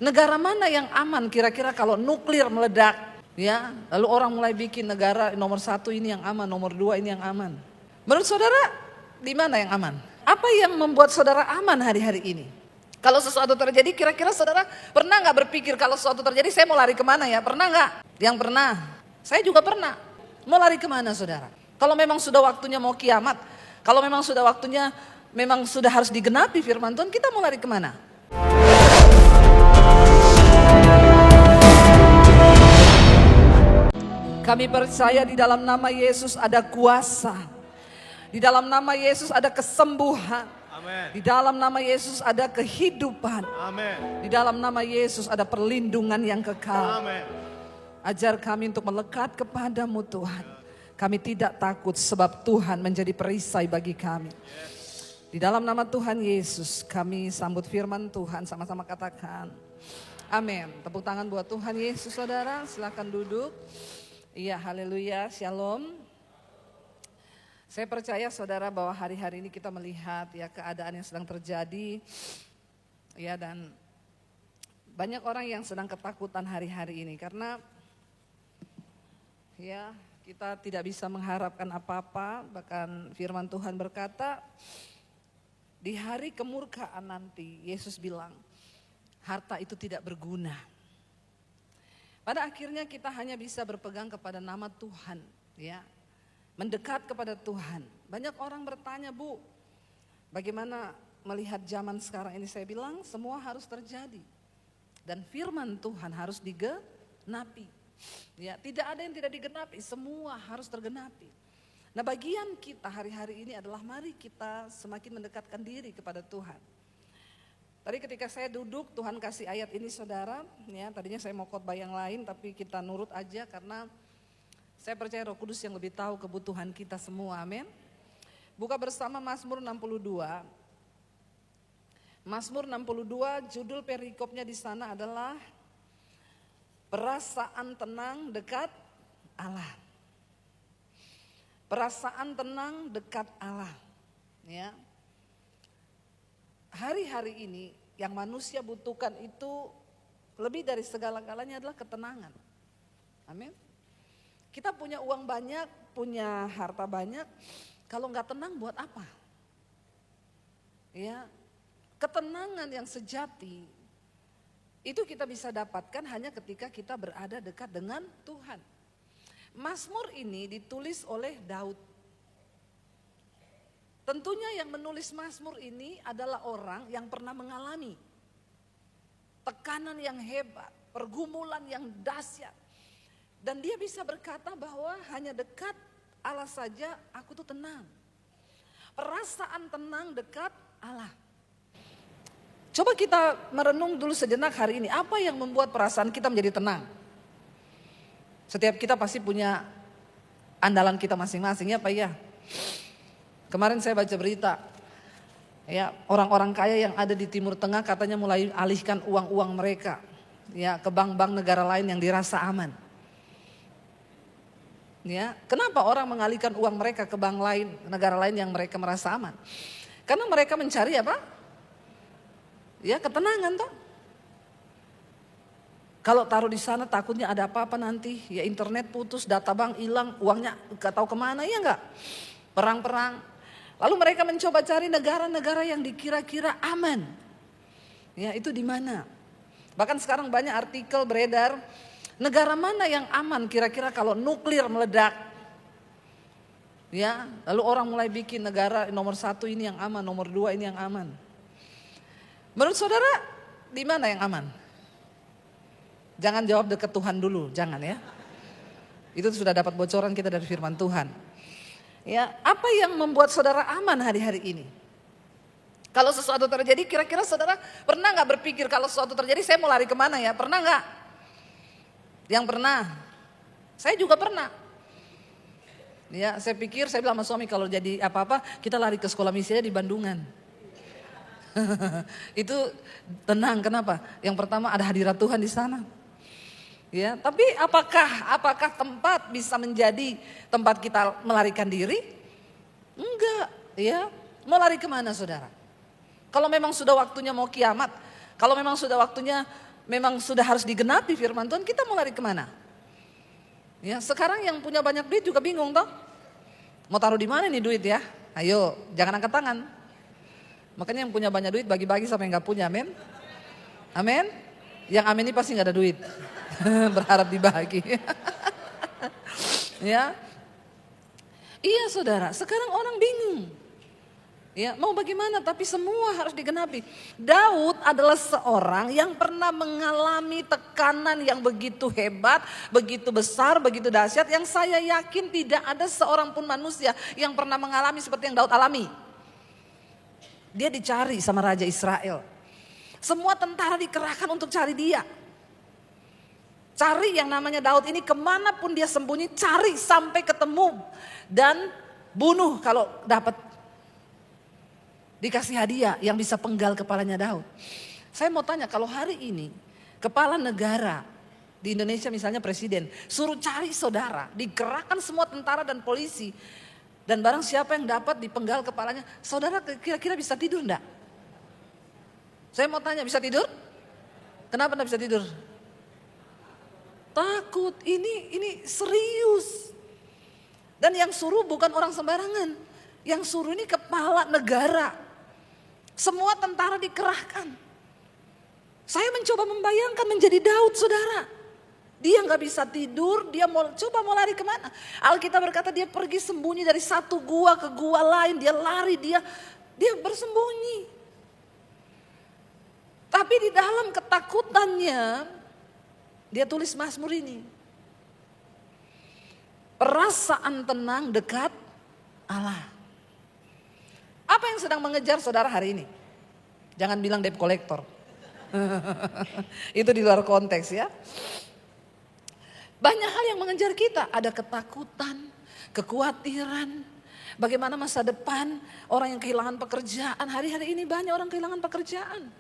Negara mana yang aman kira-kira kalau nuklir meledak? Ya, lalu orang mulai bikin negara nomor 1 ini yang aman, nomor 2 ini yang aman. Menurut saudara, di mana yang aman? Apa yang membuat saudara aman hari-hari ini? Kalau sesuatu terjadi, kira-kira saudara pernah nggak berpikir kalau sesuatu terjadi saya mau lari kemana ya? Pernah nggak? Yang pernah, saya juga pernah. Mau lari kemana saudara? Kalau memang sudah waktunya mau kiamat, kalau memang sudah waktunya, memang sudah harus digenapi firman Tuhan, kita mau lari kemana? Kami percaya di dalam nama Yesus ada kuasa. Di dalam nama Yesus ada kesembuhan. Amen. Di dalam nama Yesus ada kehidupan. Amen. Di dalam nama Yesus ada perlindungan yang kekal. Amen. Ajar kami untuk melekat kepadamu Tuhan. Kami tidak takut sebab Tuhan menjadi perisai bagi kami. Di dalam nama Tuhan Yesus kami sambut firman Tuhan, sama-sama katakan amin. Tepuk tangan buat Tuhan Yesus saudara, silakan duduk. Iya, haleluya, shalom. Saya percaya saudara bahwa hari-hari ini kita melihat ya keadaan yang sedang terjadi. Ya, dan banyak orang yang sedang ketakutan hari-hari ini karena ya kita tidak bisa mengharapkan apa-apa. Bahkan firman Tuhan berkata di hari kemurkaan nanti Yesus bilang harta itu tidak berguna. Pada akhirnya kita hanya bisa berpegang kepada nama Tuhan, ya, mendekat kepada Tuhan. Banyak orang bertanya, Bu, bagaimana melihat zaman sekarang ini? Saya bilang semua harus terjadi dan firman Tuhan harus digenapi. Ya, tidak ada yang tidak digenapi, semua harus tergenapi. Nah, bagian kita hari-hari ini adalah mari kita semakin mendekatkan diri kepada Tuhan. Tadi ketika saya duduk, Tuhan kasih ayat ini saudara, ya tadinya saya mau khotbah yang lain tapi kita nurut aja karena saya percaya Roh Kudus yang lebih tahu kebutuhan kita semua, amin. Buka bersama Mazmur 62. Mazmur 62 judul perikopnya di sana adalah perasaan tenang dekat Allah. Perasaan tenang dekat Allah, ya. Hari-hari ini yang manusia butuhkan itu lebih dari segala-galanya adalah ketenangan. Amin. Kita punya uang banyak, punya harta banyak, kalau nggak tenang buat apa? Ya, ketenangan yang sejati itu kita bisa dapatkan hanya ketika kita berada dekat dengan Tuhan. Mazmur ini ditulis oleh Daud. Tentunya yang menulis Mazmur ini adalah orang yang pernah mengalami tekanan yang hebat, pergumulan yang dahsyat. Dan dia bisa berkata bahwa hanya dekat Allah saja aku tuh tenang. Perasaan tenang dekat Allah. Coba kita merenung dulu sejenak hari ini, apa yang membuat perasaan kita menjadi tenang? Setiap kita pasti punya andalan kita masing-masing, ya Pak ya. Kemarin saya baca berita, ya orang-orang kaya yang ada di Timur Tengah katanya mulai alihkan uang-uang mereka, ya ke bank-bank negara lain yang dirasa aman. Ya, kenapa orang mengalihkan uang mereka ke bank lain, negara lain yang mereka merasa aman? Karena mereka mencari apa? Ya ketenangan toh. Kalau taruh di sana takutnya ada apa-apa nanti, ya internet putus, data bank hilang, uangnya gak tahu kemana, ya enggak? Perang-perang. Lalu mereka mencoba cari negara-negara yang dikira-kira aman. Ya, itu di mana? Bahkan sekarang banyak artikel beredar, negara mana yang aman kira-kira kalau nuklir meledak? Ya, lalu orang mulai bikin negara nomor 1 ini yang aman, nomor 2 ini yang aman. Menurut saudara, di mana yang aman? Jangan jawab dekat Tuhan dulu, jangan ya. Itu sudah dapat bocoran kita dari firman Tuhan. Ya, apa yang membuat saudara aman hari-hari ini? Kalau sesuatu terjadi, kira-kira saudara pernah nggak berpikir kalau sesuatu terjadi saya mau lari kemana ya? Pernah nggak? Yang pernah, saya juga pernah. Ya, saya pikir saya bilang sama suami kalau jadi apa-apa kita lari ke sekolah misi aja di Bandungan. Itu tenang, kenapa? Yang pertama ada hadirat Tuhan di sana. Ya, tapi apakah tempat bisa menjadi tempat kita melarikan diri? Enggak, ya. Mau lari kemana saudara? Kalau memang sudah waktunya mau kiamat, kalau memang sudah waktunya memang sudah harus digenapi firman Tuhan, kita mau lari kemana? Ya, sekarang yang punya banyak duit juga bingung toh. Mau taruh di mana nih duit ya? Ayo, jangan angkat tangan. Makanya yang punya banyak duit bagi-bagi sama yang gak punya, amin. Amin. Yang amin ini pasti gak ada duit. Berharap dibagi. Ya. Iya saudara, sekarang orang bingung. Ya, mau bagaimana tapi semua harus digenapi. Daud adalah seorang yang pernah mengalami tekanan yang begitu hebat, begitu besar, begitu dahsyat, yang saya yakin tidak ada seorang pun manusia yang pernah mengalami seperti yang Daud alami. Dia dicari sama Raja Israel. Semua tentara dikerahkan untuk cari dia. Cari yang namanya Daud ini kemanapun dia sembunyi, cari sampai ketemu. Dan bunuh kalau dapat. Dikasih hadiah yang bisa penggal kepalanya Daud. Saya mau tanya, kalau hari ini kepala negara di Indonesia misalnya presiden, suruh cari saudara, dikerahkan semua tentara dan polisi, dan barang siapa yang dapat dipenggal kepalanya, saudara kira-kira bisa tidur enggak? Saya mau tanya, bisa tidur? Kenapa enggak bisa tidur? Takut, ini serius. Dan yang suruh bukan orang sembarangan, yang suruh ini kepala negara. Semua tentara dikerahkan. Saya mencoba membayangkan menjadi Daud saudara. Dia gak bisa tidur, dia mau lari kemana. Alkitab berkata dia pergi sembunyi dari satu gua ke gua lain. Dia lari, dia bersembunyi. Tapi di dalam ketakutannya, dia tulis Mazmur ini. Perasaan tenang dekat Allah. Apa yang sedang mengejar saudara hari ini? Jangan bilang debt collector. Itu di luar konteks ya. Banyak hal yang mengejar kita. Ada ketakutan, kekhawatiran. Bagaimana masa depan orang yang kehilangan pekerjaan. Hari-hari ini banyak orang kehilangan pekerjaan.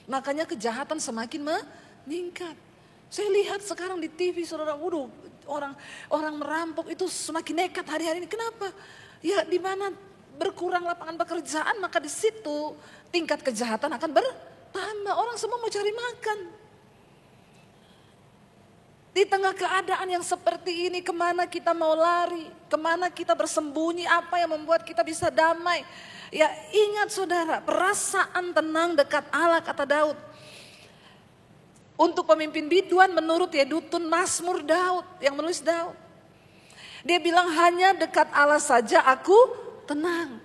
Makanya kejahatan semakin meningkat. Saya lihat sekarang di TV saudara, waduh, orang merampok itu semakin nekat hari-hari ini. Kenapa? Ya di mana berkurang lapangan pekerjaan, maka di situ tingkat kejahatan akan bertambah. Orang semua mau cari makan. Di tengah keadaan yang seperti ini, kemana kita mau lari? Kemana kita bersembunyi? Apa yang membuat kita bisa damai? Ya ingat saudara, perasaan tenang dekat Allah kata Daud. Untuk pemimpin biduan menurut Yedutun Mazmur Daud, yang menulis Daud. Dia bilang hanya dekat Allah saja aku tenang.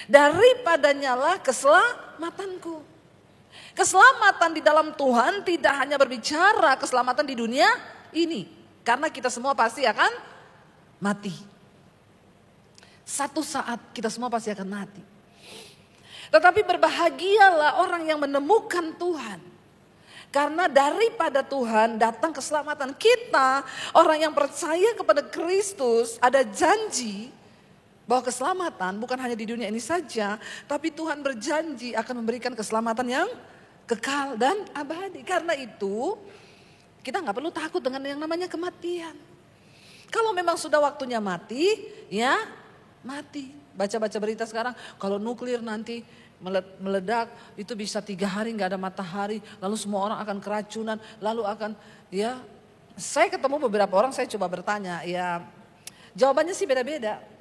Daripadanya lah keselamatanku. Keselamatan di dalam Tuhan tidak hanya berbicara keselamatan di dunia ini. Karena kita semua pasti akan mati. Satu saat kita semua pasti akan mati. Tetapi berbahagialah orang yang menemukan Tuhan. Karena daripada Tuhan datang keselamatan. Kita orang yang percaya kepada Kristus ada janji bahwa keselamatan bukan hanya di dunia ini saja, tapi Tuhan berjanji akan memberikan keselamatan yang kekal dan abadi. Karena itu kita nggak perlu takut dengan yang namanya kematian. Kalau memang sudah waktunya mati, ya mati. Baca-baca berita sekarang, kalau nuklir nanti meledak itu bisa 3 hari nggak ada matahari, lalu semua orang akan keracunan, lalu akan ya. Saya ketemu beberapa orang, saya coba bertanya, ya jawabannya sih beda-beda.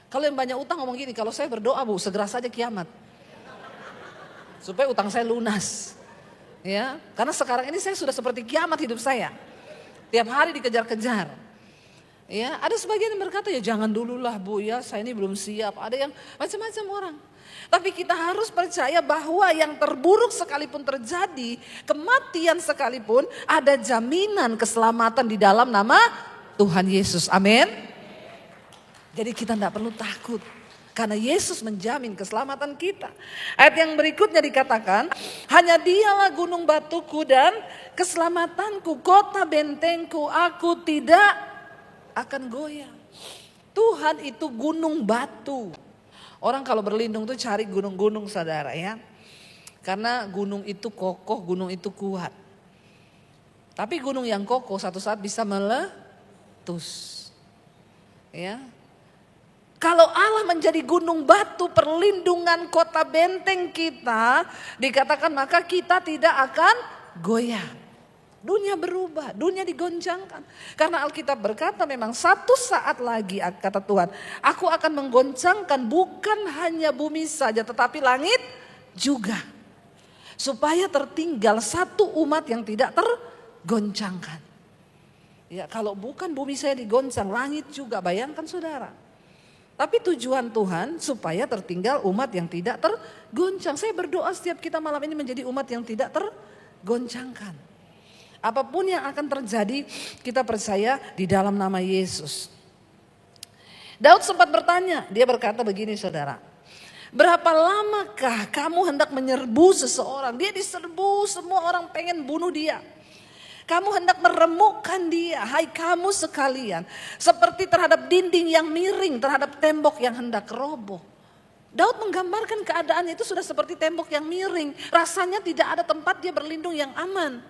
Kalau yang banyak utang ngomong gini, kalau saya berdoa Bu, segera saja kiamat. Supaya utang saya lunas. Ya, karena sekarang ini saya sudah seperti kiamat hidup saya. Tiap hari dikejar-kejar. Ya, ada sebagian yang berkata ya jangan dululah Bu ya, saya ini belum siap. Ada yang macam-macam orang. Tapi kita harus percaya bahwa yang terburuk sekalipun terjadi, kematian sekalipun, ada jaminan keselamatan di dalam nama Tuhan Yesus. Amin. Jadi kita tidak perlu takut. Karena Yesus menjamin keselamatan kita. Ayat yang berikutnya dikatakan, hanya dialah gunung batuku dan keselamatanku, kota bentengku, aku tidak akan goyah. Tuhan itu gunung batu. Orang kalau berlindung tuh cari gunung-gunung saudara ya. Karena gunung itu kokoh, gunung itu kuat. Tapi gunung yang kokoh satu saat bisa meletus. Ya. Kalau Allah menjadi gunung batu perlindungan kota benteng kita, dikatakan maka kita tidak akan goyah. Dunia berubah, dunia digoncangkan. Karena Alkitab berkata memang satu saat lagi kata Tuhan, aku akan menggoncangkan bukan hanya bumi saja tetapi langit juga. Supaya tertinggal satu umat yang tidak tergoncangkan. Ya, kalau bukan bumi saya digoncang, langit juga, bayangkan saudara. Tapi tujuan Tuhan supaya tertinggal umat yang tidak tergoncang. Saya berdoa setiap kita malam ini menjadi umat yang tidak tergoncangkan. Apapun yang akan terjadi, kita percaya di dalam nama Yesus. Daud sempat bertanya, dia berkata begini saudara. Berapa lamakah kamu hendak menyerbu seseorang? Dia diserbu, semua orang pengen bunuh dia. Kamu hendak meremukkan dia, hai kamu sekalian. Seperti terhadap dinding yang miring, terhadap tembok yang hendak roboh. Daud menggambarkan keadaan itu sudah seperti tembok yang miring. Rasanya tidak ada tempat dia berlindung yang aman.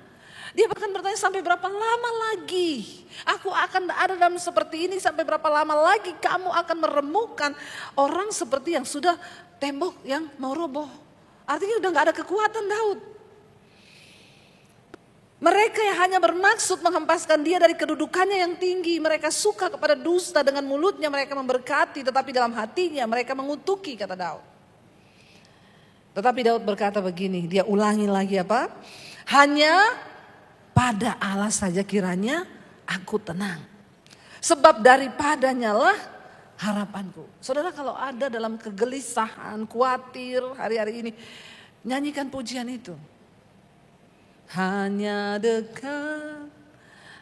Dia bahkan bertanya sampai berapa lama lagi aku akan ada dalam seperti ini. Sampai berapa lama lagi kamu akan meremukkan orang seperti yang sudah tembok yang mau roboh. Artinya udah gak ada kekuatan Daud. Mereka yang hanya bermaksud menghempaskan dia dari kedudukannya yang tinggi. Mereka suka kepada dusta, dengan mulutnya mereka memberkati. Tetapi dalam hatinya mereka mengutuki, kata Daud. Tetapi Daud berkata begini, dia ulangi lagi apa? Hanya pada Allah saja kiranya aku tenang. Sebab daripadanya lah harapanku. Saudara, kalau ada dalam kegelisahan, khawatir hari-hari ini, nyanyikan pujian itu. Hanya dekat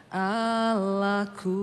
Allahku.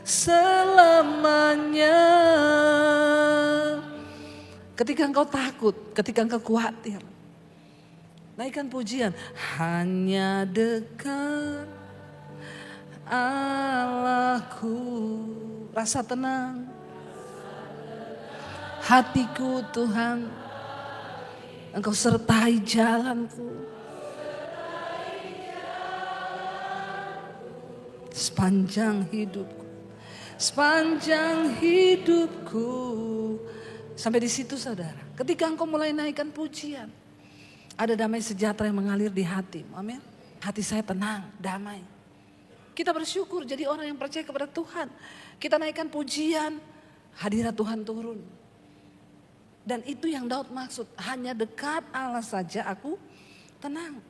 Selamanya. Ketika engkau takut, ketika engkau khawatir, naikkan pujian. Hanya dekat Allahku. Rasa tenang. Hatiku Tuhan, Engkau sertai jalanku. Sepanjang hidupku. Sepanjang hidupku. Sampai di situ saudara. Ketika engkau mulai naikkan pujian, ada damai sejahtera yang mengalir di hatimu. Amin. Hati saya tenang, damai. Kita bersyukur jadi orang yang percaya kepada Tuhan. Kita naikkan pujian, hadirat Tuhan turun. Dan itu yang Daud maksud. Hanya dekat Allah saja aku tenang.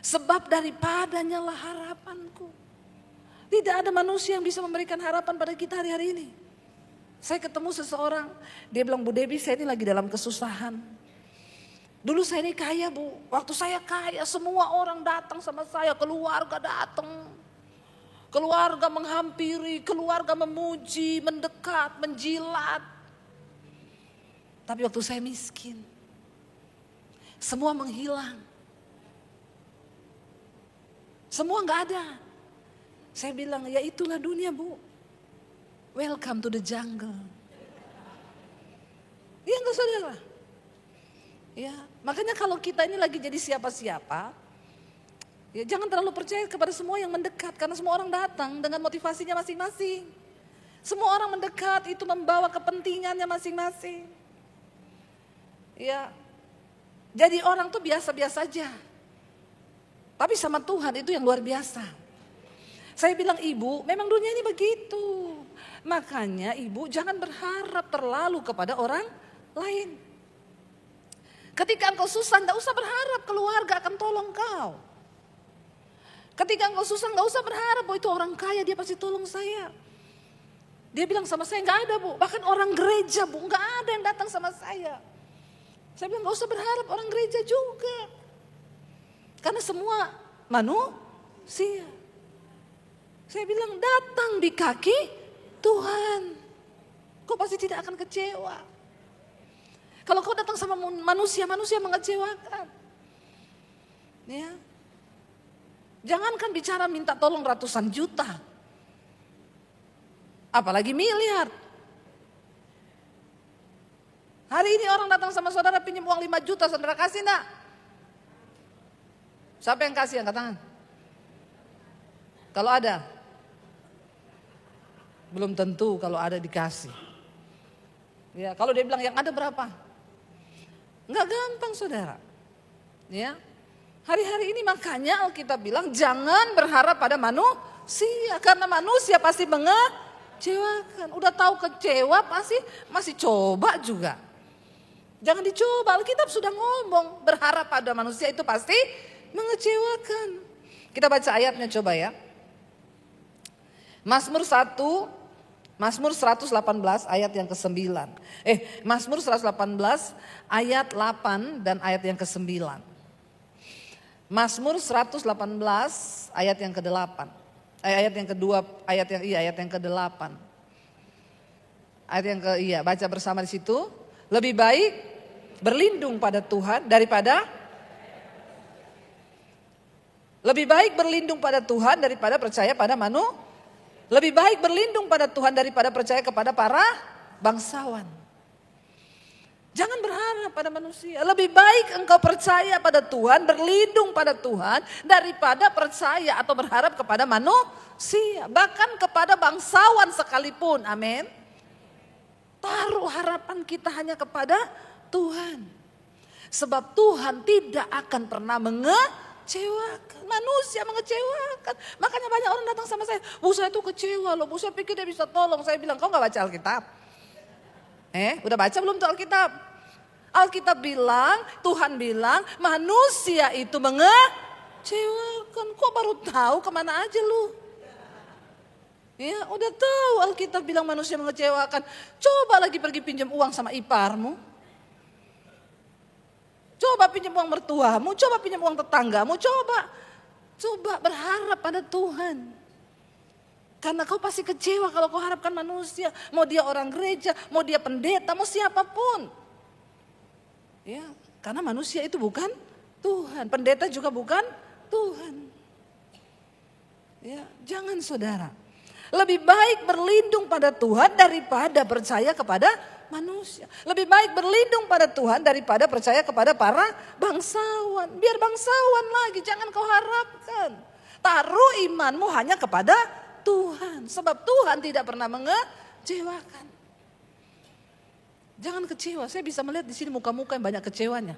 Sebab daripadanya lah harapanku. Tidak ada manusia yang bisa memberikan harapan pada kita hari-hari ini. Saya ketemu seseorang, dia bilang, Bu Debbie, saya ini lagi dalam kesusahan. Dulu saya ini kaya Bu, waktu saya kaya semua orang datang sama saya, keluarga datang. Keluarga menghampiri, keluarga memuji, mendekat, menjilat. Tapi waktu saya miskin, semua menghilang. Semua gak ada. Saya bilang, ya itulah dunia Bu. Welcome to the jungle. Iya enggak saudara? Ya, makanya kalau kita ini lagi jadi siapa-siapa, ya jangan terlalu percaya kepada semua yang mendekat. Karena semua orang datang dengan motivasinya masing-masing. Semua orang mendekat itu membawa kepentingannya masing-masing. Ya, jadi orang tuh biasa-biasa aja. Tapi sama Tuhan itu yang luar biasa. Saya bilang ibu, memang dunia ini begitu. Makanya ibu jangan berharap terlalu kepada orang lain. Ketika engkau susah, tidak usah berharap keluarga akan tolong kau. Ketika engkau susah, nggak usah berharap bahwa itu orang kaya, dia pasti tolong saya. Dia bilang sama saya, nggak ada bu, bahkan orang gereja bu, nggak ada yang datang sama saya. Saya bilang nggak usah berharap orang gereja juga. Karena semua manusia. Saya bilang datang di kaki Tuhan. Kau pasti tidak akan kecewa. Kalau kau datang sama manusia, manusia mengecewakan. Ya. Jangankan bicara minta tolong ratusan juta. Apalagi miliar. Hari ini orang datang sama saudara pinjam uang 5 juta, saudara kasih enggak? Siapa yang kasih, angkat tangan? Kalau ada? Belum tentu kalau ada dikasih. Ya, kalau dia bilang yang ada berapa? Enggak gampang saudara. Ya. Hari-hari ini makanya Alkitab bilang jangan berharap pada manusia. Karena manusia pasti mengecewakan. Udah tahu kecewa pasti masih coba juga. Jangan dicoba, Alkitab sudah ngomong berharap pada manusia itu pasti mengecewakan. Kita baca ayatnya coba ya. Mazmur 118 ayat yang ke-9. Mazmur 118 ayat 8 dan ayat yang ke-9. Mazmur 118 ayat yang ke-8. Ayat yang kedua, ayat yang ke-8. Ayat yang baca bersama di situ. Lebih baik berlindung pada Tuhan daripada percaya pada manusia. Lebih baik berlindung pada Tuhan daripada percaya kepada para bangsawan. Jangan berharap pada manusia. Lebih baik engkau percaya pada Tuhan, berlindung pada Tuhan daripada percaya atau berharap kepada manusia. Bahkan kepada bangsawan sekalipun. Amin. Taruh harapan kita hanya kepada Tuhan. Sebab Tuhan tidak akan pernah mengecewakan. Manusia mengecewakan. Makanya banyak orang datang sama saya. Bu saya tuh kecewa loh. Bu saya pikir dia bisa tolong. Saya bilang kau gak baca Alkitab? Udah baca belum tuh Alkitab? Alkitab bilang, Tuhan bilang manusia itu mengecewakan. Kok baru tahu kemana aja lu? Ya udah tahu Alkitab bilang manusia mengecewakan. Coba lagi pergi pinjam uang sama iparmu. Coba pinjam uang mertuamu, coba pinjam uang tetanggamu, coba berharap pada Tuhan. Karena kau pasti kecewa kalau kau harapkan manusia. Mau dia orang gereja, mau dia pendeta, mau siapapun. Ya, karena manusia itu bukan Tuhan. Pendeta juga bukan Tuhan. Ya, jangan saudara. Lebih baik berlindung pada Tuhan daripada percaya kepada manusia. Lebih baik berlindung pada Tuhan daripada percaya kepada para bangsawan. Biar bangsawan lagi, jangan kau harapkan. Taruh imanmu hanya kepada Tuhan. Sebab Tuhan tidak pernah mengecewakan. Jangan kecewa. Saya bisa melihat di sini muka-muka yang banyak kecewanya.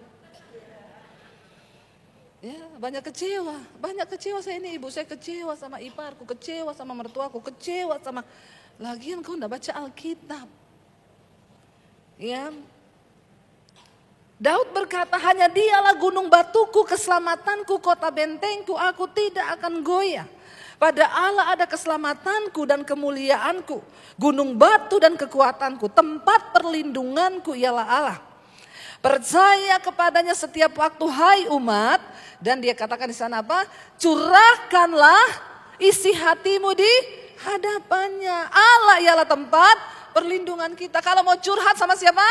Ya, banyak kecewa saya ini, ibu saya kecewa sama iparku, kecewa sama mertuaku, kecewa sama. Lagian kau enggak baca Alkitab. Ya. Daud berkata, hanya dialah gunung batuku, keselamatanku, kota bentengku, aku tidak akan goyah. Pada Allah ada keselamatanku dan kemuliaanku, gunung batu dan kekuatanku, tempat perlindunganku ialah Allah. Percaya kepadanya setiap waktu hai umat. Dan dia katakan di sana apa? Curahkanlah isi hatimu di hadapannya. Allah ialah tempat perlindungan kita. Kalau mau curhat sama siapa?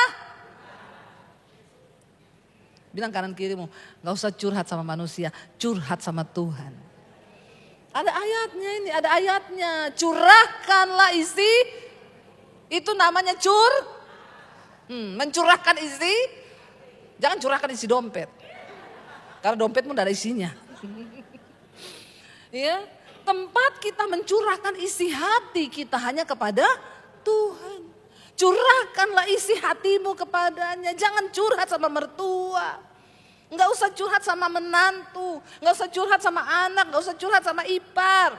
Bilang kanan kirimu, gak usah curhat sama manusia, curhat sama Tuhan. Ada ayatnya ini, ada ayatnya. Curahkanlah isi, itu namanya mencurahkan isi. Jangan curahkan isi dompet. Karena dompetmu tidak ada isinya. Ya, tempat kita mencurahkan isi hati kita hanya kepada Tuhan. Curahkanlah isi hatimu kepadanya. Jangan curhat sama mertua. Nggak usah curhat sama menantu, nggak usah curhat sama anak, nggak usah curhat sama ipar.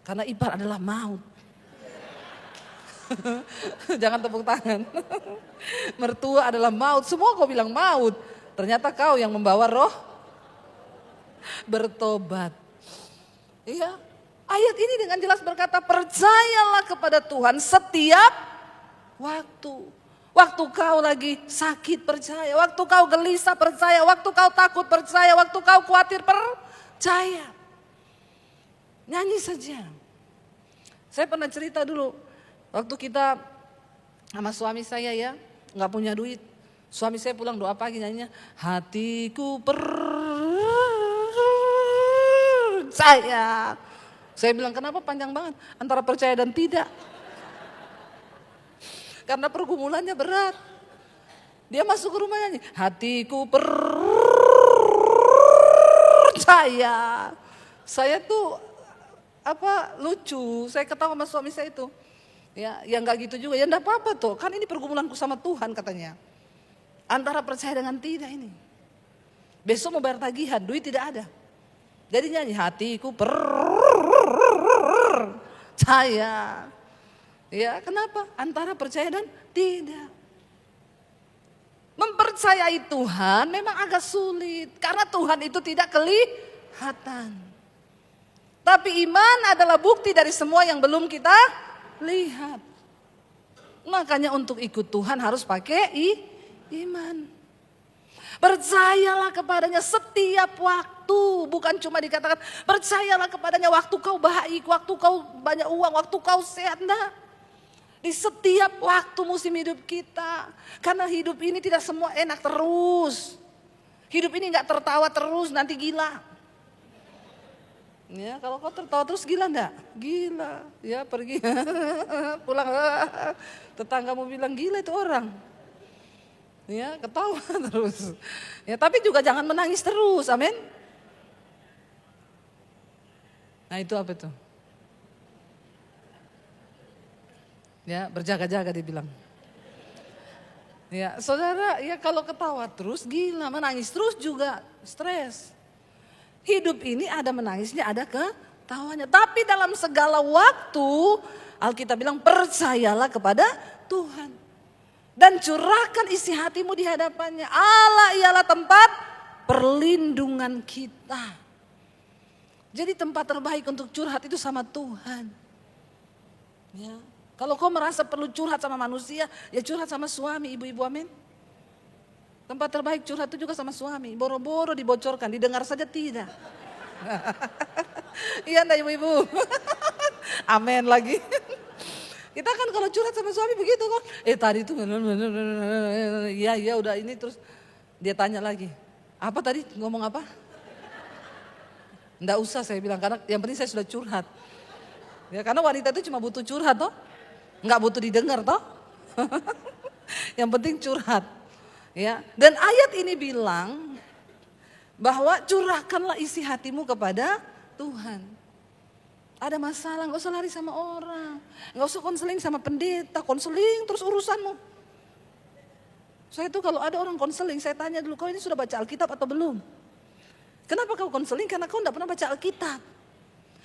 Karena ipar adalah maut. Jangan tepuk tangan. Mertua adalah maut, semua kau bilang maut. Ternyata kau yang membawa roh bertobat. Iya, ayat ini dengan jelas berkata, percayalah kepada Tuhan setiap waktu. Waktu kau lagi sakit percaya, waktu kau gelisah percaya, waktu kau takut percaya, waktu kau khawatir percaya. Nyanyi saja. Saya pernah cerita dulu, waktu kita sama suami saya ya, gak punya duit. Suami saya pulang doa pagi nyanyinya, hatiku percaya. Saya bilang kenapa panjang banget antara percaya dan tidak. Karena pergumulannya berat. Dia masuk ke rumah nyanyi, hatiku percaya. Saya tuh lucu, saya ketawa sama suami saya itu. Ya nggak gitu juga, ya enggak apa-apa tuh. Kan ini pergumulanku sama Tuhan katanya. Antara percaya dengan tidak ini. Besok mau bayar tagihan, duit tidak ada. Jadi nyanyi, hatiku percaya. Ya, kenapa? Antara percaya dan tidak. Mempercayai Tuhan memang agak sulit karena Tuhan itu tidak kelihatan. Tapi iman adalah bukti dari semua yang belum kita lihat. Makanya untuk ikut Tuhan harus pakai iman. Percayalah kepadanya setiap waktu, bukan cuma dikatakan percayalah kepadanya waktu kau baik, waktu kau banyak uang, waktu kau sehat, enggak. Di setiap waktu musim hidup kita. Karena hidup ini tidak semua enak terus. Hidup ini gak tertawa terus, nanti gila. Ya, kalau kau tertawa terus gila enggak? Gila. Ya pergi pulang tetanggamu bilang gila itu orang. Ya ketawa terus. Ya tapi juga jangan menangis terus, amin. Nah itu apa itu? Ya berjaga-jaga dibilang. Ya saudara, ya kalau ketawa terus gila, menangis terus juga stres. Hidup ini ada menangisnya, ada ketawanya. Tapi dalam segala waktu Alkitab bilang percayalah kepada Tuhan. Dan curahkan isi hatimu di hadapannya. Allah ialah tempat perlindungan kita. Jadi tempat terbaik untuk curhat itu sama Tuhan. Ya. Kalau kau merasa perlu curhat sama manusia, ya curhat sama suami, ibu-ibu, amin. Tempat terbaik curhat itu juga sama suami. Boro-boro dibocorkan, didengar saja tidak. Iya enggak ibu-ibu? Amin lagi. Kita kan kalau curhat sama suami begitu kok. Tadi itu, iya udah ini terus dia tanya lagi. Apa tadi ngomong apa? Enggak usah saya bilang, karena yang penting saya sudah curhat. Ya karena wanita itu cuma butuh curhat toh. Enggak butuh didengar toh. Yang penting curhat. Ya, dan ayat ini bilang bahwa curahkanlah isi hatimu kepada Tuhan. Ada masalah, gak usah lari sama orang. Gak usah konseling sama pendeta, konseling terus urusanmu. Saya tuh kalau ada orang konseling, saya tanya dulu, kau ini sudah baca Alkitab atau belum? Kenapa kau konseling? Karena kau tidak pernah baca Alkitab.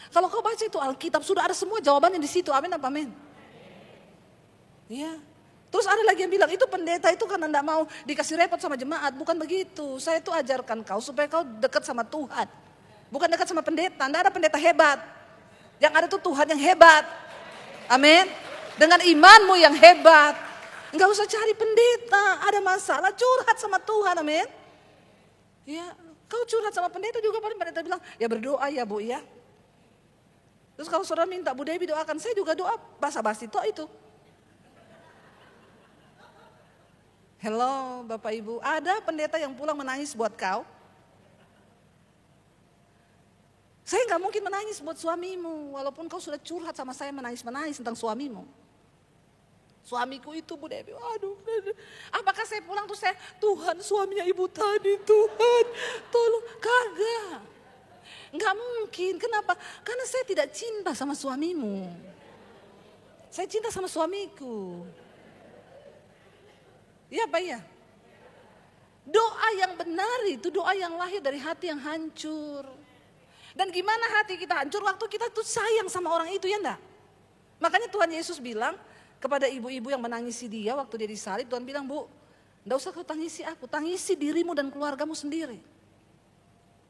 Kalau kau baca itu Alkitab, sudah ada semua jawabannya di situ, amin apa amin? Ya. Terus ada lagi yang bilang, itu pendeta itu karena tidak mau dikasih repot sama jemaat. Bukan begitu, saya itu ajarkan kau supaya kau dekat sama Tuhan. Bukan dekat sama pendeta, tidak ada pendeta hebat. Yang ada itu Tuhan yang hebat. Amin. Dengan imanmu yang hebat. Enggak usah cari pendeta, ada masalah curhat sama Tuhan, amin. Ya, kau curhat sama pendeta juga paling pendeta bilang, ya berdoa ya Bu ya. Terus kalau saudara minta Bu Dewi doakan, saya juga doa basa-basi toh itu. Hello Bapak Ibu, ada pendeta yang pulang menangis buat kau? Saya gak mungkin menangis buat suamimu, walaupun kau sudah curhat sama saya menangis-menangis tentang suamimu. Suamiku itu Bu Dewi, aduh. Apakah saya pulang terus saya, Tuhan suaminya ibu tadi, Tuhan tolong, kagak. Gak mungkin, kenapa? Karena saya tidak cinta sama suamimu. Saya cinta sama suamiku. Iya Pak ya? Doa yang benar itu doa yang lahir dari hati yang hancur. Dan gimana hati kita hancur waktu kita tuh sayang sama orang itu, ya enggak? Makanya Tuhan Yesus bilang kepada ibu-ibu yang menangisi dia waktu dia disalib, Tuhan bilang, Bu, enggak usah kau tangisi aku, tangisi dirimu dan keluargamu sendiri.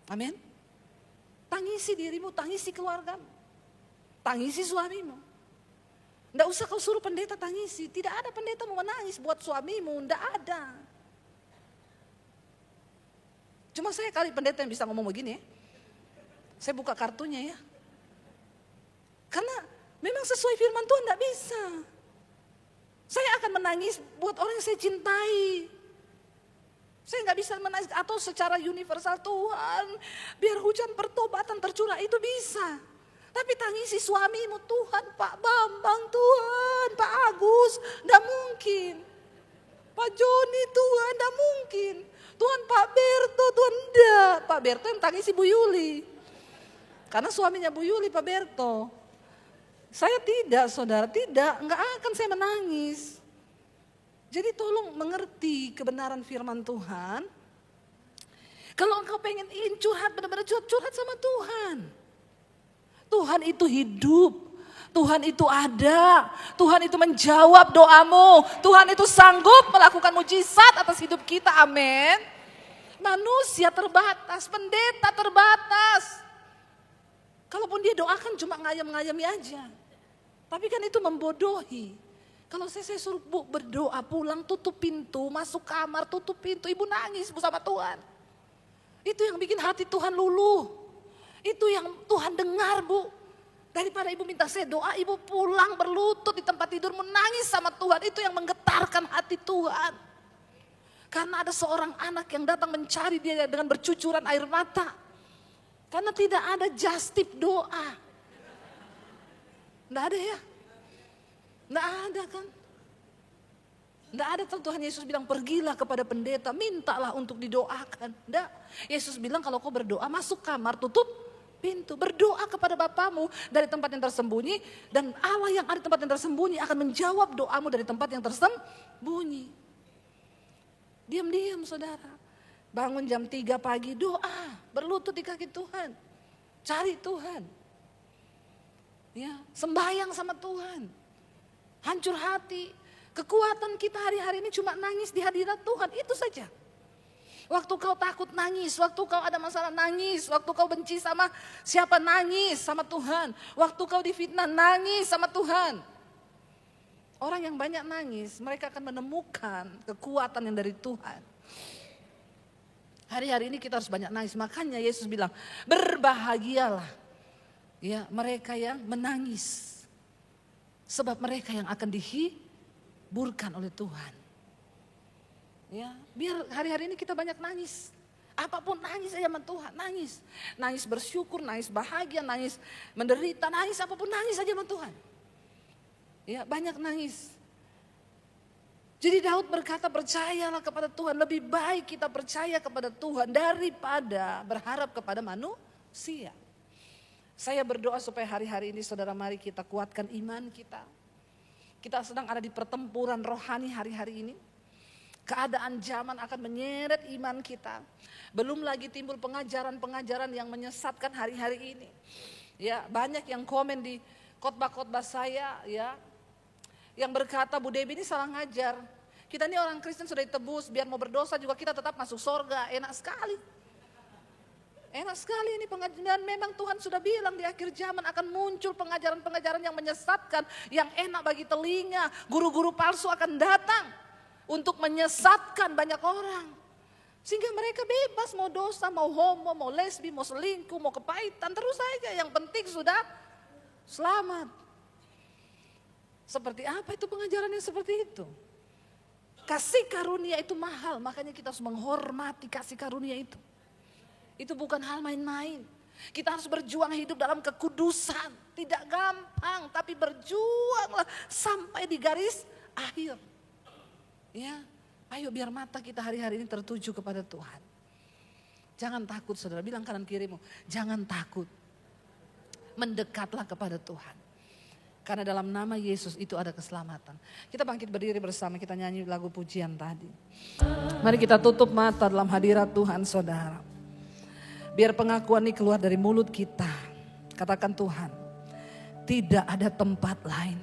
Amin. Tangisi dirimu, tangisi keluargamu, tangisi suamimu. Enggak usah kau suruh pendeta tangisi, tidak ada pendeta mau menangis buat suamimu, enggak ada. Cuma saya kali pendeta yang bisa ngomong begini ya. Saya buka kartunya ya. Karena memang sesuai firman Tuhan enggak bisa. Saya akan menangis buat orang yang saya cintai. Saya enggak bisa menangis atau secara universal, Tuhan biar hujan pertobatan tercurah, itu bisa. Tapi tangisi suamimu, Tuhan Pak Bambang, Tuhan Pak Agus, enggak mungkin. Pak Joni, Tuhan enggak mungkin. Tuhan Pak Berto, Tuhan enggak. Pak Berto yang tangisi Bu Yuli. Karena suaminya Bu Yuli, Pak Berto. Saya tidak, saudara, tidak, enggak akan saya menangis. Jadi tolong mengerti kebenaran firman Tuhan. Kalau engkau pengen ingin curhat, benar-benar curhat sama Tuhan. Tuhan itu hidup, Tuhan itu ada, Tuhan itu menjawab doamu, Tuhan itu sanggup melakukan mujizat atas hidup kita, amin. Manusia terbatas, pendeta terbatas. Kalaupun dia doakan cuma ngayam-ngayami aja. Tapi kan itu membodohi. Kalau saya suruh Bu berdoa, pulang tutup pintu, masuk kamar tutup pintu, ibu nangis Bu sama Tuhan. Itu yang bikin hati Tuhan luluh. Itu yang Tuhan dengar Bu. Daripada ibu minta saya doa, ibu pulang berlutut di tempat tidur menangis sama Tuhan. Itu yang menggetarkan hati Tuhan. Karena ada seorang anak yang datang mencari dia dengan bercucuran air mata. Karena tidak ada just tip doa. Enggak ada ya? Enggak ada kan? Enggak ada. Tuhan Yesus bilang pergilah kepada pendeta, mintalah untuk didoakan. Enggak. Yesus bilang kalau kau berdoa masuk kamar, tutup pintu. Berdoa kepada Bapamu dari tempat yang tersembunyi. Dan Allah yang ada di tempat yang tersembunyi akan menjawab doamu dari tempat yang tersembunyi. Diam-diam saudara. Bangun jam 3 pagi doa, berlutut di kaki Tuhan, cari Tuhan, ya sembahyang sama Tuhan, hancur hati. Kekuatan kita hari-hari ini cuma nangis di hadirat Tuhan, itu saja. Waktu kau takut nangis, waktu kau ada masalah nangis, waktu kau benci sama siapa nangis sama Tuhan, waktu kau difitnah nangis sama Tuhan. Orang yang banyak nangis, mereka akan menemukan kekuatan yang dari Tuhan. Hari-hari ini kita harus banyak nangis. Makanya Yesus bilang, berbahagialah ya mereka yang menangis. Sebab mereka yang akan dihiburkan oleh Tuhan. Ya, biar hari-hari ini kita banyak nangis. Apapun nangis aja sama Tuhan, nangis. Nangis bersyukur, nangis bahagia, nangis menderita, nangis apapun nangis aja sama Tuhan. Ya, banyak nangis. Jadi Daud berkata percayalah kepada Tuhan, lebih baik kita percaya kepada Tuhan daripada berharap kepada manusia. Saya berdoa supaya hari-hari ini saudara mari kita kuatkan iman kita. Kita sedang ada di pertempuran rohani hari-hari ini. Keadaan zaman akan menyeret iman kita. Belum lagi timbul pengajaran-pengajaran yang menyesatkan hari-hari ini. Ya, banyak yang komen di khotbah-khotbah saya ya. Yang berkata Bu Debbie ini salah ngajar. Kita ini orang Kristen sudah ditebus, biar mau berdosa juga kita tetap masuk sorga. Enak sekali. Enak sekali ini pengajaran. Memang Tuhan sudah bilang di akhir zaman akan muncul pengajaran-pengajaran yang menyesatkan. Yang enak bagi telinga. Guru-guru palsu akan datang untuk menyesatkan banyak orang. Sehingga mereka bebas mau dosa, mau homo, mau lesbi, mau selingkuh, mau kepahitan. Terus saja yang penting sudah selamat. Seperti apa itu pengajaran yang seperti itu? Kasih karunia itu mahal, makanya kita harus menghormati kasih karunia itu. Itu bukan hal main-main. Kita harus berjuang hidup dalam kekudusan. Tidak gampang, tapi berjuanglah sampai di garis akhir. Ya, ayo biar mata kita hari-hari ini tertuju kepada Tuhan. Jangan takut saudara, bilang kanan kirimu, jangan takut. Mendekatlah kepada Tuhan. Karena dalam nama Yesus itu ada keselamatan. Kita bangkit berdiri bersama, kita nyanyi lagu pujian tadi. Mari kita tutup mata dalam hadirat Tuhan saudara. Biar pengakuan ini keluar dari mulut kita. Katakan, Tuhan, tidak ada tempat lain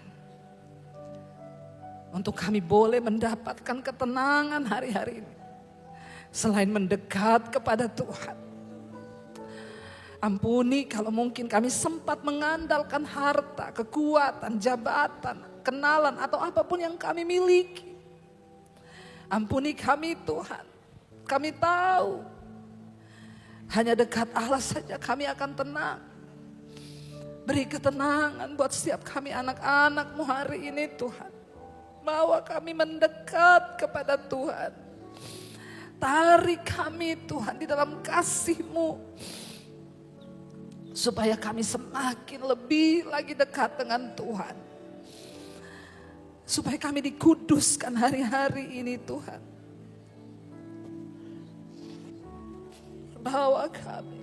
untuk kami boleh mendapatkan ketenangan hari-hari ini selain mendekat kepada Tuhan. Ampuni kalau mungkin kami sempat mengandalkan harta, kekuatan, jabatan, kenalan atau apapun yang kami miliki. Ampuni kami Tuhan. Kami tahu hanya dekat Allah saja kami akan tenang. Beri ketenangan buat setiap kami anak-anak-Mu hari ini Tuhan. Bawa kami mendekat kepada Tuhan. Tarik kami Tuhan di dalam kasih-Mu. Supaya kami semakin lebih lagi dekat dengan Tuhan. Supaya kami dikuduskan hari-hari ini Tuhan. Bawa kami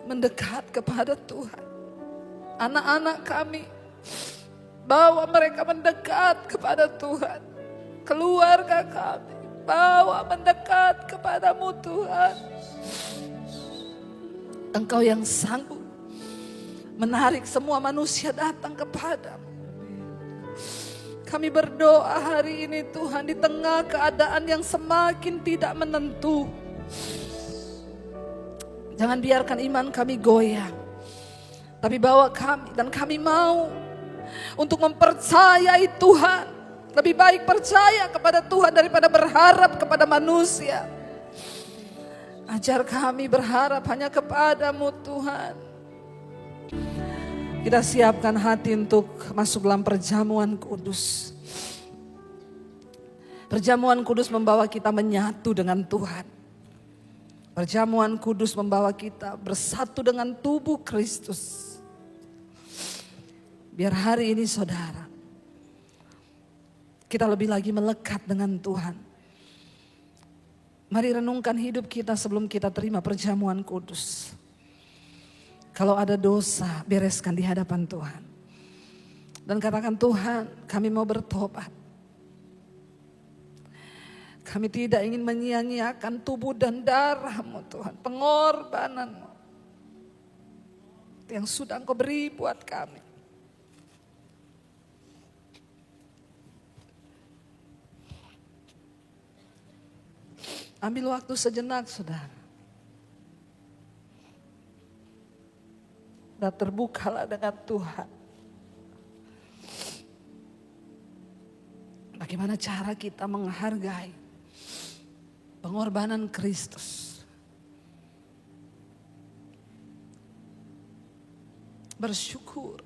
mendekat kepada Tuhan. Anak-anak kami, bawa mereka mendekat kepada Tuhan. Keluarga kami, bawa mendekat kepadamu Tuhan. Engkau yang sanggup menarik semua manusia datang kepadamu. Kami berdoa hari ini Tuhan di tengah keadaan yang semakin tidak menentu. Jangan biarkan iman kami goyah. Tapi bawa kami dan kami mau untuk mempercayai Tuhan. Lebih baik percaya kepada Tuhan daripada berharap kepada manusia. Ajar kami berharap hanya kepadamu Tuhan. Kita siapkan hati untuk masuk dalam perjamuan kudus. Perjamuan kudus membawa kita menyatu dengan Tuhan. Perjamuan kudus membawa kita bersatu dengan tubuh Kristus. Biar hari ini saudara, kita lebih lagi melekat dengan Tuhan. Mari renungkan hidup kita sebelum kita terima perjamuan kudus. Kalau ada dosa, bereskan di hadapan Tuhan. Dan katakan, Tuhan, kami mau bertobat. Kami tidak ingin menyia-nyiakan tubuh dan darah-Mu Tuhan. Pengorbanan-Mu yang sudah Engkau beri buat kami. Ambil waktu sejenak saudara. Dan terbukalah dengan Tuhan. Bagaimana cara kita menghargai pengorbanan Kristus. Bersyukur.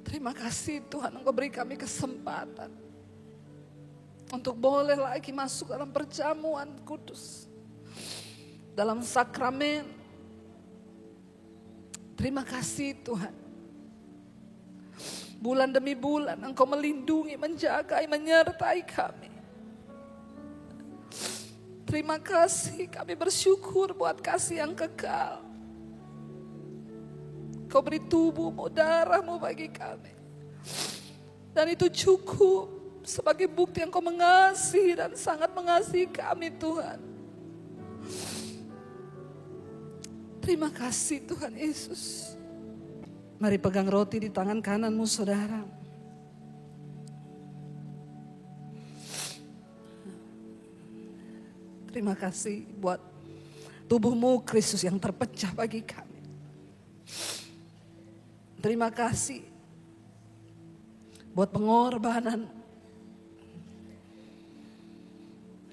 Terima kasih Tuhan, Engkau beri kami kesempatan untuk boleh lagi masuk dalam perjamuan kudus. Dalam sakramen. Terima kasih Tuhan. Bulan demi bulan Engkau melindungi, menjaga, menyertai kami. Terima kasih, kami bersyukur buat kasih yang kekal. Kau beri tubuh-Mu, darah-Mu bagi kami. Dan itu cukup sebagai bukti Engkau mengasihi dan sangat mengasihi kami Tuhan. Terima kasih Tuhan Yesus. Mari pegang roti di tangan kananmu saudara. Terima kasih buat tubuh-Mu Kristus yang terpecah bagi kami. Terima kasih buat pengorbanan.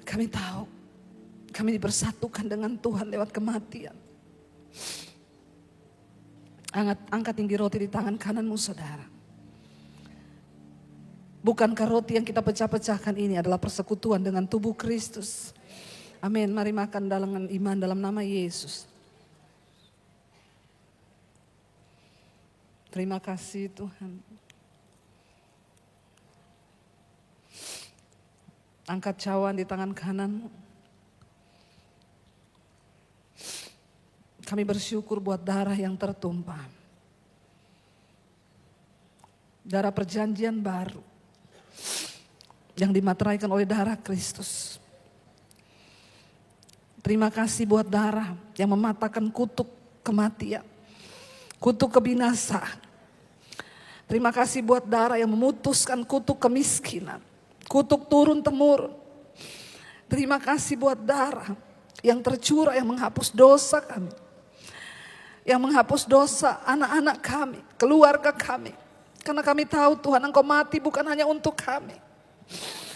Kami tahu kami dipersatukan dengan Tuhan lewat kematian. Angkat tinggi roti di tangan kananmu saudara. Bukankah roti yang kita pecah-pecahkan ini adalah persekutuan dengan tubuh Kristus? Amin. Mari makan dengan iman dalam nama Yesus. Terima kasih Tuhan. Angkat cawan di tangan kananmu. Kami bersyukur buat darah yang tertumpah. Darah perjanjian baru yang dimateraikan oleh darah Kristus. Terima kasih buat darah yang mematahkan kutuk kematian, kutuk kebinasaan. Terima kasih buat darah yang memutuskan kutuk kemiskinan, kutuk turun-temurun. Terima kasih buat darah yang tercurah, yang menghapus dosa kami, yang menghapus dosa anak-anak kami, keluarga kami. Karena kami tahu Tuhan, Engkau mati bukan hanya untuk kami.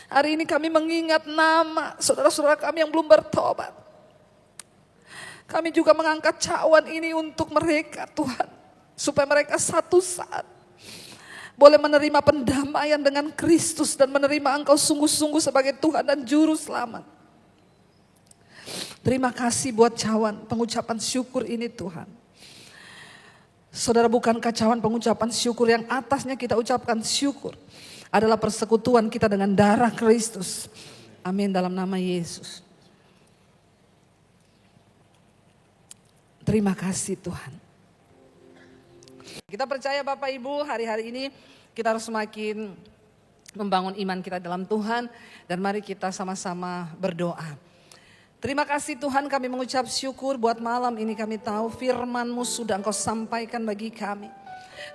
Hari ini kami mengingat nama saudara-saudara kami yang belum bertobat. Kami juga mengangkat cawan ini untuk mereka Tuhan, supaya mereka satu saat boleh menerima pendamaian dengan Kristus dan menerima Engkau sungguh-sungguh sebagai Tuhan dan Juru Selamat. Terima kasih buat cawan pengucapan syukur ini Tuhan. Saudara, bukankah cawan pengucapan syukur yang atasnya kita ucapkan syukur adalah persekutuan kita dengan darah Kristus. Amin, dalam nama Yesus. Terima kasih Tuhan. Kita percaya Bapak Ibu, hari-hari ini kita harus semakin membangun iman kita dalam Tuhan. Dan mari kita sama-sama berdoa. Terima kasih Tuhan, kami mengucap syukur buat malam ini. Kami tahu firman-Mu sudah Engkau sampaikan bagi kami.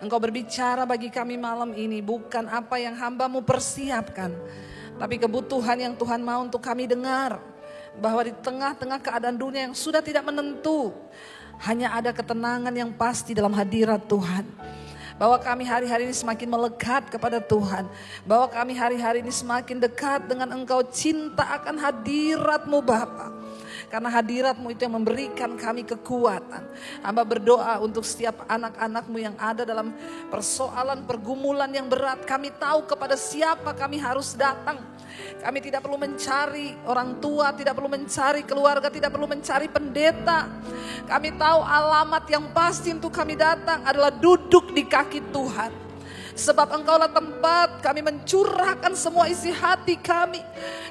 Engkau berbicara bagi kami malam ini, bukan apa yang hamba-Mu persiapkan, tapi kebutuhan yang Tuhan mau untuk kami dengar. Bahwa di tengah-tengah keadaan dunia yang sudah tidak menentu, hanya ada ketenangan yang pasti dalam hadirat Tuhan. Bahwa kami hari-hari ini semakin melekat kepada Tuhan. Bahwa kami hari-hari ini semakin dekat dengan Engkau, cinta akan hadirat-Mu Bapa. Karena hadirat-Mu itu yang memberikan kami kekuatan. Hamba berdoa untuk setiap anak-anak-Mu yang ada dalam persoalan pergumulan yang berat. Kami tahu kepada siapa kami harus datang. Kami tidak perlu mencari orang tua, tidak perlu mencari keluarga, tidak perlu mencari pendeta. Kami tahu alamat yang pasti untuk kami datang adalah duduk di kaki Tuhan. Sebab Engkaulah tempat kami mencurahkan semua isi hati kami.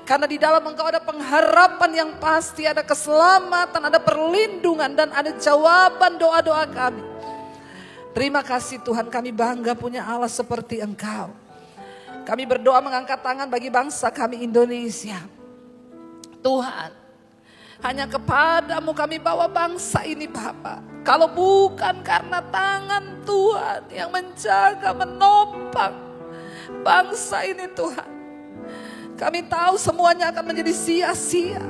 Karena di dalam Engkau ada pengharapan yang pasti, ada keselamatan, ada perlindungan, dan ada jawaban doa-doa kami. Terima kasih Tuhan, kami bangga punya Allah seperti Engkau. Kami berdoa mengangkat tangan bagi bangsa kami Indonesia. Tuhan, hanya kepadamu kami bawa bangsa ini Bapa. Kalau bukan karena tangan Tuhan yang menjaga, menopang bangsa ini Tuhan, kami tahu semuanya akan menjadi sia-sia.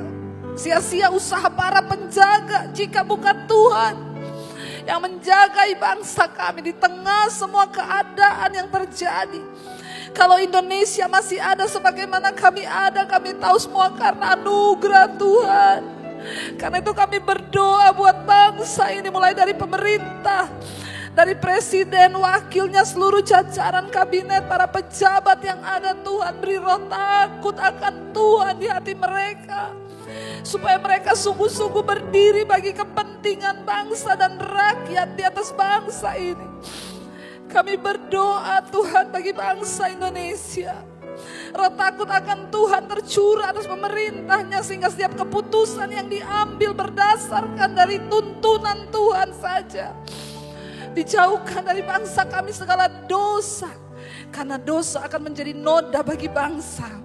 Sia-sia usaha para penjaga jika bukan Tuhan yang menjagai bangsa kami di tengah semua keadaan yang terjadi. Kalau Indonesia masih ada sebagaimana kami ada, kami tahu semua karena anugerah Tuhan. Karena itu kami berdoa buat bangsa ini, mulai dari pemerintah, dari presiden, wakilnya, seluruh jajaran kabinet, para pejabat yang ada. Tuhan, beri roh takut akan Tuhan di hati mereka, supaya mereka sungguh-sungguh berdiri bagi kepentingan bangsa dan rakyat di atas bangsa ini. Kami berdoa Tuhan bagi bangsa Indonesia. Roh takut akan Tuhan tercurah atas pemerintahnya, sehingga setiap keputusan yang diambil berdasarkan dari tuntunan Tuhan saja. Dijauhkan dari bangsa kami segala dosa, karena dosa akan menjadi noda bagi bangsa.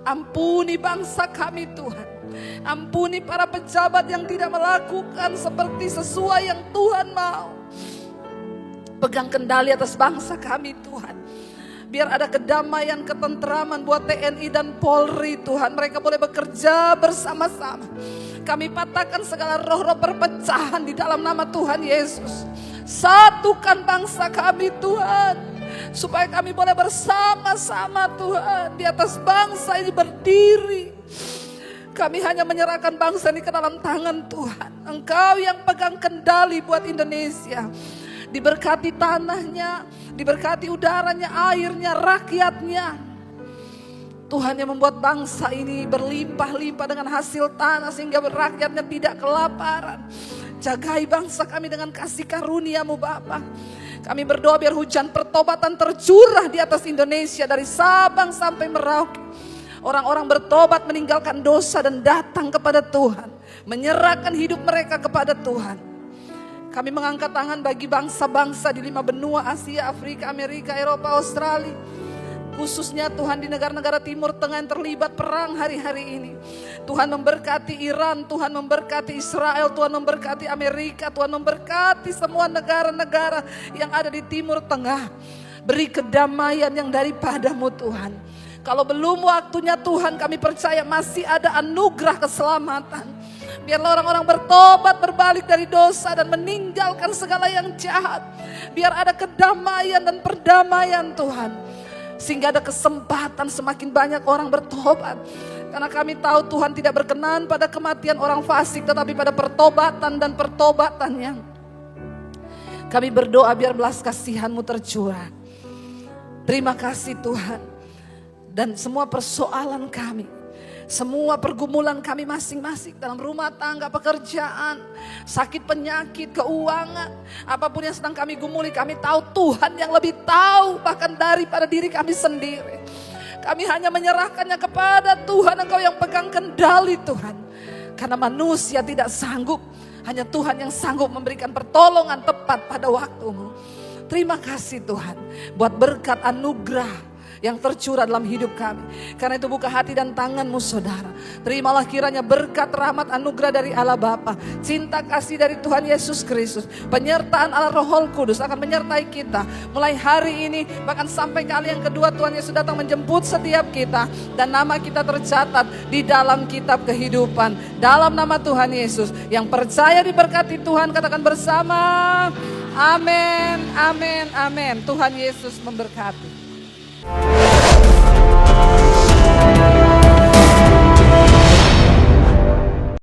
Ampuni bangsa kami Tuhan. Ampuni para pejabat yang tidak melakukan seperti sesuai yang Tuhan mau. Pegang kendali atas bangsa kami Tuhan. Biar ada kedamaian, ketentraman buat TNI dan Polri Tuhan. Mereka boleh bekerja bersama-sama. Kami patahkan segala roh-roh perpecahan di dalam nama Tuhan Yesus. Satukan bangsa kami Tuhan, supaya kami boleh bersama-sama Tuhan di atas bangsa ini berdiri. Kami hanya menyerahkan bangsa ini ke dalam tangan Tuhan. Engkau yang pegang kendali buat Indonesia. Diberkati tanahnya, diberkati udaranya, airnya, rakyatnya. Tuhan yang membuat bangsa ini berlimpah-limpah dengan hasil tanah, sehingga rakyatnya tidak kelaparan. Jagai bangsa kami dengan kasih karunia-Mu Bapa. Kami berdoa biar hujan pertobatan tercurah di atas Indonesia dari Sabang sampai Merauke. Orang-orang bertobat, meninggalkan dosa dan datang kepada Tuhan, menyerahkan hidup mereka kepada Tuhan. Kami mengangkat tangan bagi bangsa-bangsa di 5 benua, Asia, Afrika, Amerika, Eropa, Australia. Khususnya Tuhan di negara-negara Timur Tengah yang terlibat perang hari-hari ini. Tuhan memberkati Iran, Tuhan memberkati Israel, Tuhan memberkati Amerika, Tuhan memberkati semua negara-negara yang ada di Timur Tengah. Beri kedamaian yang daripadamu Tuhan. Kalau belum waktunya Tuhan, kami percaya masih ada anugerah keselamatan. Biarlah orang-orang bertobat, berbalik dari dosa dan meninggalkan segala yang jahat. Biar ada kedamaian dan perdamaian Tuhan. Sehingga ada kesempatan semakin banyak orang bertobat. Karena kami tahu Tuhan tidak berkenan pada kematian orang fasik, tetapi pada pertobatan dan pertobatannya. Kami berdoa biar belas kasihan-Mu tercurah. Terima kasih Tuhan. Dan semua persoalan kami, semua pergumulan kami masing-masing dalam rumah tangga, pekerjaan, sakit penyakit, keuangan, apapun yang sedang kami gumuli, kami tahu Tuhan yang lebih tahu bahkan daripada diri kami sendiri. Kami hanya menyerahkannya kepada Tuhan, Engkau yang pegang kendali Tuhan. Karena manusia tidak sanggup, hanya Tuhan yang sanggup memberikan pertolongan tepat pada waktumu. Terima kasih Tuhan buat berkat anugerah yang tercurah dalam hidup kami. Karena itu buka hati dan tanganmu saudara. Terimalah kiranya berkat, rahmat, anugerah dari Allah Bapa, cinta kasih dari Tuhan Yesus Kristus, penyertaan Allah Roh Kudus akan menyertai kita mulai hari ini, bahkan sampai kali yang kedua Tuhan Yesus datang menjemput setiap kita. Dan nama kita tercatat di dalam kitab kehidupan. Dalam nama Tuhan Yesus, yang percaya diberkati Tuhan katakan bersama, amin, amin, amin. Tuhan Yesus memberkati.